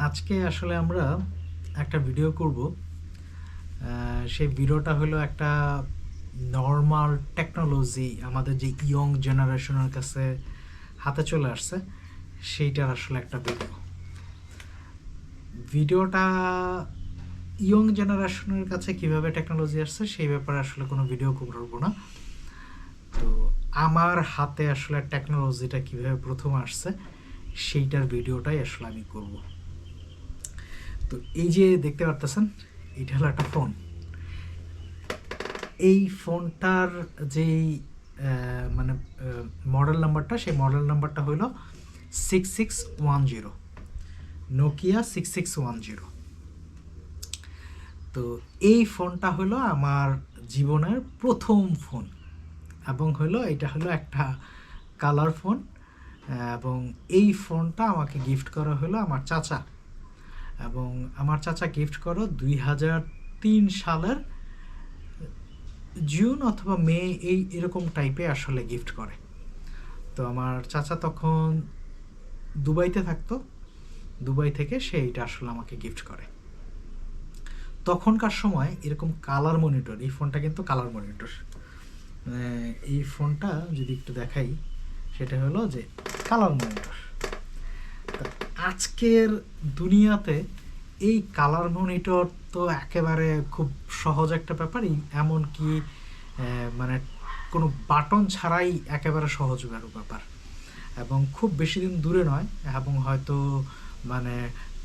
আজকে আসলে আমরা একটা ভিডিও করব। সেই ভিডিওটা হলো একটা নর্মাল টেকনোলজি আমাদের যে ইয়ং জেনারেশনের কাছে হাতে চলে আসছে সেইটার আসলে একটা ভিডিও। ভিডিওটা ইয়ং জেনারেশনের কাছে কিভাবে টেকনোলজি আসছে সেই ব্যাপারে আসলে কোনো ভিডিও করবো না। তো আমার হাতে আসলে টেকনোলজিটা কিভাবে প্রথম আসছে সেইটার ভিডিওটাই আসলে আমি করব। তো এই যে দেখতে পারতেছেন, এটা হলো একটা ফোন। এই ফোনটার যেই মানে মডেল নাম্বারটা, সেই মডেল নাম্বারটা হলো 6610, নোকিয়া 6610। তো এই ফোনটা হলো আমার জীবনের প্রথম ফোন, এবং হলো এটা হলো একটা কালার ফোন। এবং এই ফোনটা আমাকে গিফট করা হলো আমার চাচা, এবং আমার চাচা গিফট করো 2003 সালের জুন অথবা মে, এরকম টাইপে আসলে গিফট করে। তো আমার চাচা তখন দুবাইতে থাকতো, দুবাই থেকে সে এইটা আসলে আমাকে গিফট করে। তখনকার সময় এরকম কালার মনিটর, এই ফোনটা কিন্তু কালার মনিটর, এই ফোনটা যদি একটু দেখাই, সেটা হলো যে কালার মনিটর। আজকের দুনিয়াতে এই কালার মনিটর তো একেবারে খুব সহজ একটা ব্যাপারই, এমনকি মানে কোনো বাটন ছাড়াই একেবারে সহজ ব্যাপার, এবং খুব বেশি দিন দূরে নয়, এবং হয়তো মানে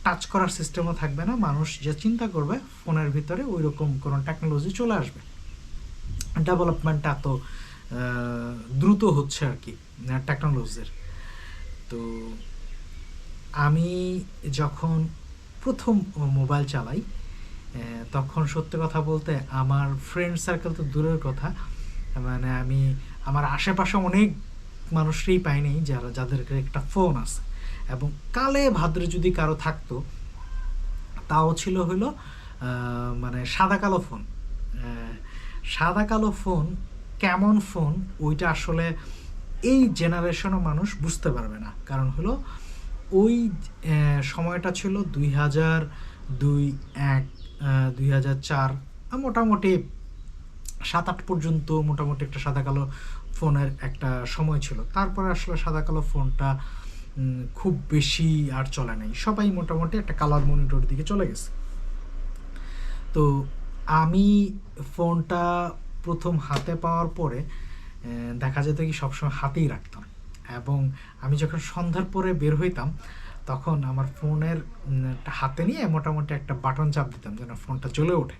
টাচ করার সিস্টেমও থাকবে না। মানুষ যে চিন্তা করবে ফোনের ভিতরে ওই রকম কোনো টেকনোলজি চলে আসবে। ডেভেলপমেন্ট এত দ্রুত হচ্ছে আর কি টেকনোলজির। তো আমি যখন প্রথম মোবাইল চালাই, তখন সত্যি কথা বলতে আমার ফ্রেন্ড সার্কেল তো দূরের কথা, মানে আমি আমার আশেপাশে অনেক মানুষই পাইনি যাদের একটা ফোন আছে, এবং কালে ভাদ্রে যদি কারো থাকতো তাও ছিল হলো মানে সাদা কালো ফোন। সাদা কালো ফোন কেমন ফোন ওইটা আসলে এই জেনারেশনও মানুষ বুঝতে পারবে না, কারণ হলো ওই সময়টা ছিল 2002, 1, 2004, মোটামুটি 7-8 পর্যন্ত মোটামুটি একটা সাদা কালো ফোনের একটা সময় ছিল। তারপরে আসলে সাদা কালো ফোনটা খুব বেশি আর চলে নাই, সবাই মোটামুটি একটা কালার মনিটর দিকে চলে গেছে। তো আমি ফোনটা প্রথম হাতে পাওয়ার পরে দেখা যেত কি সবসময় হাতেই রাখতাম, এবং আমি যখন সন্ধ্যার পরে বের হইতাম তখন আমার ফোনের হাতে নিয়ে মোটামুটি একটা বাটন চাপ দিতাম যেন ফোনটা চলে ওঠে।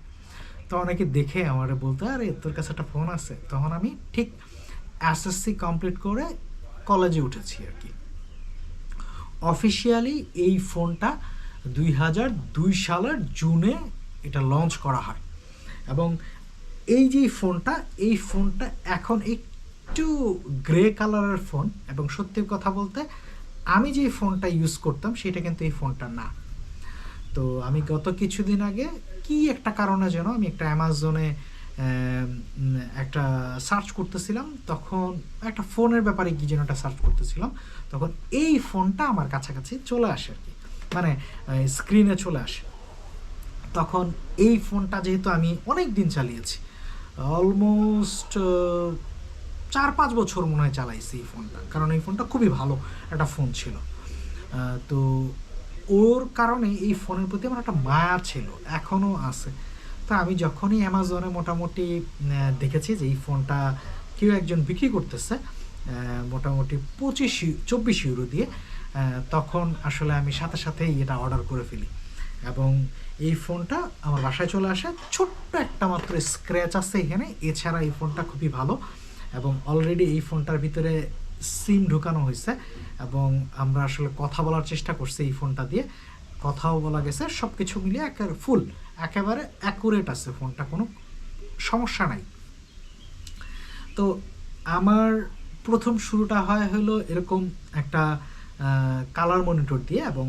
তো অনেকে দেখে আমার বলতো, আরে তোর কাছে একটা ফোন আছে। তখন আমি ঠিক এসএসসি কমপ্লিট করে কলেজে উঠেছি আর কি। অফিসিয়ালি এই ফোনটা 2002 সালের জুনে এটা লঞ্চ করা হয়, এবং এই যে ফোনটা, এই ফোনটা এখন একটু গ্রে কালারের ফোন, এবং সত্যি কথা বলতে আমি যে ফোনটা ইউজ করতাম সেটা কিন্তু এই ফোনটা না। তো আমি গত কিছুদিন আগে কি একটা কারণে যেন আমি একটা অ্যামাজনে একটা সার্চ করতেছিলাম, তখন একটা ফোনের ব্যাপারে কি যেন একটা সার্চ করতেছিলাম, তখন এই ফোনটা আমার কাছাকাছি চলে আসে আর কি, মানে স্ক্রিনে চলে আসে। তখন এই ফোনটা যেহেতু আমি অনেক দিন চালিয়েছি, অলমোস্ট 4-5 বছর মনে হয় চালাইছি এই ফোনটা, কারণ এই ফোনটা খুবই ভালো একটা ফোন ছিল। তো ওর কারণে এই ফোনের প্রতি আমার একটা মায়া ছিল, এখনও আছে। তো আমি যখনই অ্যামাজনে মোটামুটি দেখেছি যে এই ফোনটা কেউ একজন বিক্রি করতেছে মোটামুটি 24 ইউরো দিয়ে, তখন আসলে আমি সাথে সাথেই এটা অর্ডার করে ফেলি, এবং এই ফোনটা আমার বাসায় চলে আসে। ছোট্ট একটা মাত্র স্ক্র্যাচ আছে এখানে, এছাড়া এই ফোনটা খুবই ভালো, এবং অলরেডি এই ফোনটার ভিতরে সিম ঢুকানো হয়েছে, এবং আমরা আসলে কথা বলার চেষ্টা করছি এই ফোনটা দিয়ে, কথাও বলা গেছে, সব কিছু মিলিয়ে ফুল একেবারে অ্যাকুরেট আছে ফোনটা, কোনো সমস্যা নাই। তো আমার প্রথম শুরুটা হলো এরকম একটা কালার মনিটর দিয়ে, এবং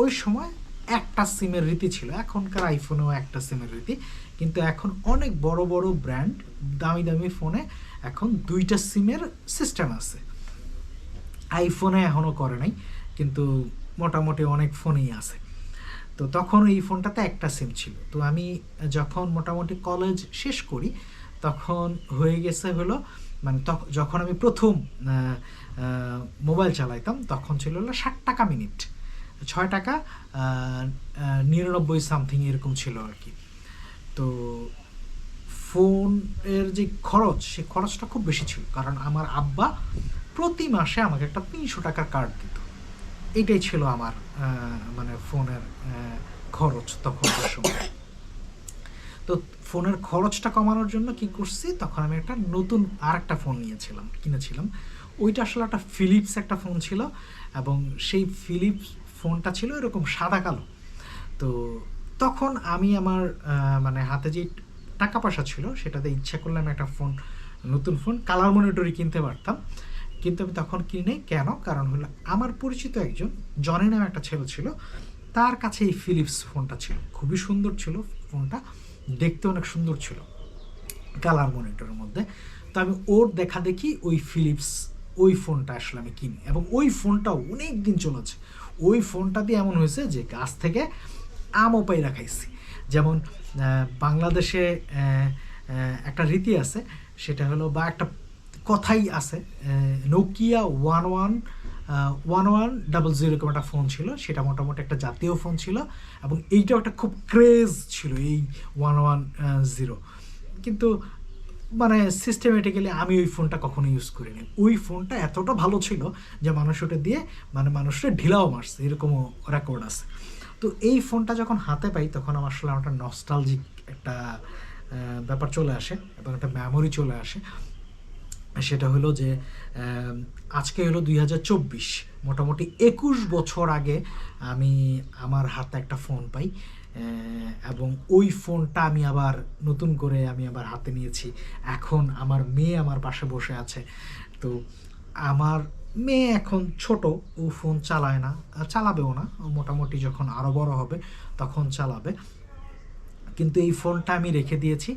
ওই সময় একটা সিমের রীতি ছিল, এখনকার আইফোনেও একটা সিমের রীতি, কিন্তু এখন অনেক বড় বড় ব্র্যান্ড দামি দামি ফোনে এখন 2টা সিমের সিস্টেম আছে। আইফোনে এখনও করে নাই, কিন্তু মোটামুটি অনেক ফোনেই আছে। তো তখন এই ফোনটাতে একটা সিম ছিল। তো আমি যখন মোটামুটি কলেজ শেষ করি তখন হয়ে গেছে হলো মানে যখন আমি প্রথম মোবাইল চালাইতাম তখন ছিল হলো 60 টাকা মিনিট, 6 টাকা 99 সামথিং এরকম ছিল আর কি। তো ফোনের যে খরচ সে খরচটা খুব বেশি ছিল, কারণ আমার আব্বা প্রতি মাসে আমাকে একটা 300 টাকার কার্ড দিত। এটাই ছিল আমার মানে ফোনের খরচ তখনকার সময়। তো ফোনের খরচটা কমানোর জন্য কি করছি, তখন আমি একটা নতুন আর একটা ফোন কিনেছিলাম। ওইটা আসলে একটা ফিলিপস একটা ফোন ছিল, এবং সেই ফিলিপস ফোনটা ছিল এরকম সাদা কালো। তো তখন আমি আমার মানে হাতে যে টাকা পয়সা ছিল সেটাতে ইচ্ছা করলে আমি একটা নতুন ফোন কালার মনিটরই কিনতে পারতাম, কিন্তু আমি তখন কিনি নাই। কেন? কারণ হলো আমার পরিচিত একজন জনি নামে একটা ছেলে ছিল, তার কাছে এই ফিলিপস ফোনটা ছিল, খুবই সুন্দর ছিল ফোনটা, দেখতে অনেক সুন্দর ছিল কালার মনিটরের মধ্যে। তো আমি ওর দেখা দেখি ওই ফোনটা আসলে আমি কিনি, এবং ওই ফোনটা অনেক দিন চলেছে। ওই ফোনটা দিয়ে এমন হয়েছে যে গাছ থেকে আমও পাইরা খাইছি। যেমন বাংলাদেশে একটা রীতি আছে, সেটা হলো বা একটা কথাই আছে, নোকিয়া 1100 এরকম একটা ফোন ছিল, সেটা মোটামুটি একটা জাতীয় ফোন ছিল, এবং এইটাও একটা খুব ক্রেজ ছিল এই 110। কিন্তু মানে সিস্টেমেটিক্যালি আমি ওই ফোনটা কখনো ইউজ করিনি। ওই ফোনটা এতটা ভালো ছিল যে মানুষ ওটা দিয়ে মানে মানুষরা ঢিলাও মারছে, এরকমও রেকর্ড আছে। তো এই ফোনটা যখন হাতে পাই তখন আমার আসলে একটা নস্টালজিক একটা ব্যাপার চলে আসে, এবং একটা মেমোরি চলে আসে। সেটা হলো যে আজকে হলো 2024, মোটামুটি 21 বছর আগে আমি আমার হাতে একটা ফোন পাই, এবং ওই ফোনটা আমি আবার নতুন করে আমি আবার হাতে নিয়েছি। এখন আমার মেয়ে আমার পাশে বসে আছে। তো আমার মেয়ে এখন ছোট, ও ফোন চালায় না, চালাবেও না, মোটামুটি যখন আরও বড় হবে তখন চালাবে। কিন্তু এই ফোনটা আমি রেখে দিয়েছি,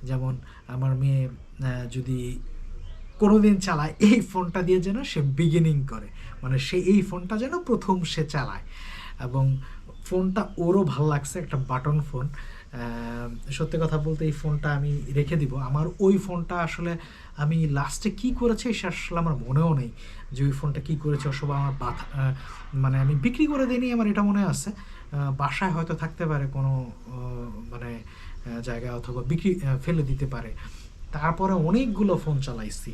যেমন আমার মেয়ে যদি কোনো দিন চালায় এই ফোনটা দিয়ে যেন সে বিগিনিং করে, মানে সে এই ফোনটা যেন প্রথম সে চালায়। এবং ফোনটা ওরও ভাল লাগছে, একটা বাটন ফোন। সত্যি কথা বলতে এই ফোনটা আমি রেখে দিব। আমার ওই ফোনটা আসলে আমি লাস্টে কি করেছি সে আসলে আমার মনেও নেই যে ওই ফোনটা কী করেছে। অসব আমার মানে আমি বিক্রি করে দিইনি, আমার এটা মনে আছে। বাসায় হয়তো থাকতে পারে কোনো মানে জায়গায়, অথবা ফেলে দিতে পারে। তারপরে অনেকগুলো ফোন চালাইছি,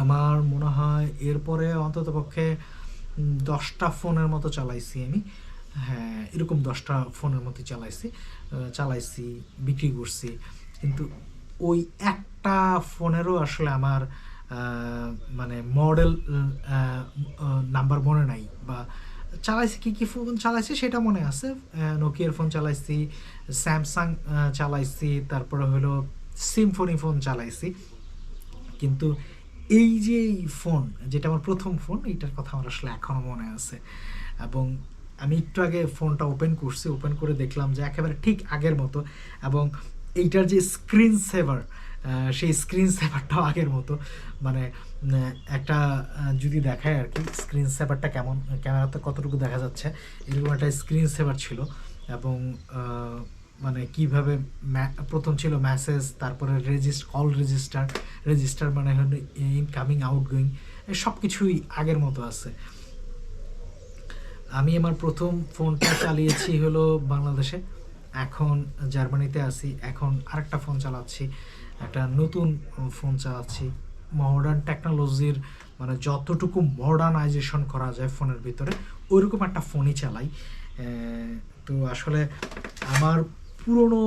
আমার মনে হয় এরপরে অন্ততপক্ষে 10টা ফোনের মতো চালাইছি আমি। হ্যাঁ, এরকম 10টা ফোনের মতো চালাইছি, বিক্রি করছি। কিন্তু ওই একটা ফোনেরও আসলে আমার মানে মডেল নাম্বার মনে নাই, বা চালাইছি কী ফোন চালাইছি সেটা মনে আছে। নোকিয়ার ফোন চালাইছি, স্যামসাং চালাইছি, তারপরে হলো সিম্ফনি ফোন চালাইছি। কিন্তু এই যে এই ফোন, যেটা আমার প্রথম ফোন, এইটার কথা আমার আসলে এখনও মনে আছে। এবং আমি একটু আগে ফোনটা ওপেন করে দেখলাম যে একেবারে ঠিক আগের মতো, এবং এইটার যে স্ক্রিন সেভার, সেই স্ক্রিন সেভারটাও আগের মতো। মানে একটা যদি দেখায় আর কি স্ক্রিন সেভারটা কেমন, ক্যামেরাতে কতটুকু দেখা যাচ্ছে, এরকম একটা স্ক্রিন সেভার ছিল। এবং মানে কিভাবে প্রথম ছিল মেসেজ, তারপরে রেজিস্টার মানে হলো ইনকামিং আউটগোয়িং, সব কিছুই আগের মতো আছে। আমি আমার প্রথম ফোনটা চালিয়েছি হলো বাংলাদেশে, এখন জার্মানিতে আছি। এখন আরেকটা ফোন চালাচ্ছি, একটা নতুন ফোন চালাচ্ছি। মডার্ন টেকনোলজির মানে যতটুকু মডার্নাইজেশন করা যায় ফোনের ভিতরে ওইরকম একটা ফোনই চালাই। তো আসলে আমার পুরনো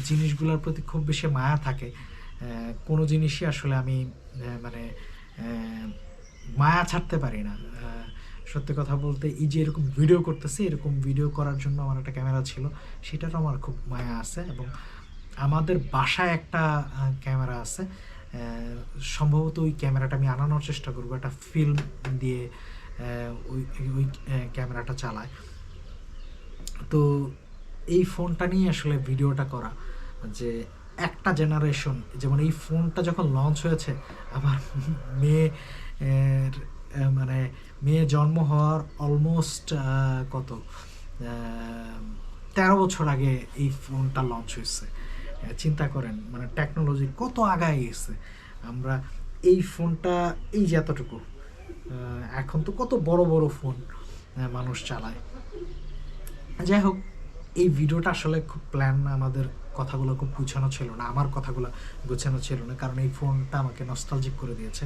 জিনিসগুলোর প্রতি খুব বেশি মায়া থাকে। কোনো জিনিসই আসলে আমি মানে মায়া ছাড়তে পারি না। সত্যি কথা বলতে এই যে এরকম ভিডিও করতেছি, এরকম ভিডিও করার জন্য আমার একটা ক্যামেরা ছিল, সেটারও আমার খুব মায়া আছে। এবং আমাদের বাসায় একটা ক্যামেরা আছে, সম্ভবত ওই ক্যামেরাটা আমি আনানোর চেষ্টা করবো, একটা ফিল্ম দিয়ে ওই ক্যামেরাটা চালায়। তো এই ফোনটা নিয়ে আসলে ভিডিওটা করা, যে একটা জেনারেশন, যেমন এই ফোনটা যখন লঞ্চ হয়েছে আমার মেয়ে জন্ম হওয়ার অলমোস্ট 13 বছর আগে এই ফোনটা লঞ্চ হয়েছে। চিন্তা করেন মানে টেকনোলজি কত আগায় গেছে। আমরা এই ফোনটা এই যে এতটুকু, এখন তো কত বড় বড় ফোন মানুষ চালায়। যাই হোক, এই ভিডিওটা আসলে খুব প্ল্যান, আমাদের কথাগুলো খুব গুছানো ছিল না, আমার কথাগুলো গুছানো ছিল না, কারণ এই ফোনটা আমাকে নস্টালজিক করে দিয়েছে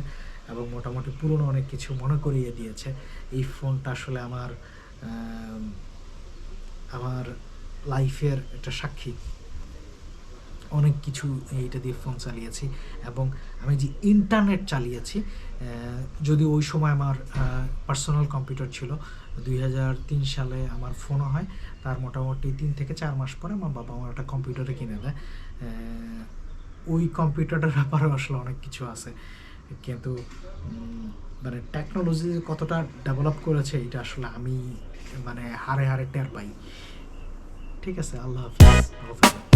এবং মোটামুটি পুরনো অনেক কিছু মনে করিয়ে দিয়েছে। এই ফোনটা আসলে আমার লাইফের একটা সাক্ষী। অনেক কিছু এইটা দিয়ে ফোন চালিয়েছি এবং আমি যে ইন্টারনেট চালিয়েছি, যদি ওই সময় আমার পার্সোনাল কম্পিউটার ছিল, 2003 সালে আমার ফোনও হয়, তার মোটামুটি 3 থেকে 4 মাস পরে আমার বাবা আমার একটা কম্পিউটারে কিনে দেয়। ওই কম্পিউটারটার ব্যাপারে আসলে অনেক কিছু আছে, কিন্তু মানে টেকনোলজি কতটা ডেভেলপ করেছে এটা আসলে আমি মানে হাড়ে হাড়ে টের পাই। ঠিক আছে, আল্লাহ হাফিজ, ভালো থাকবেন।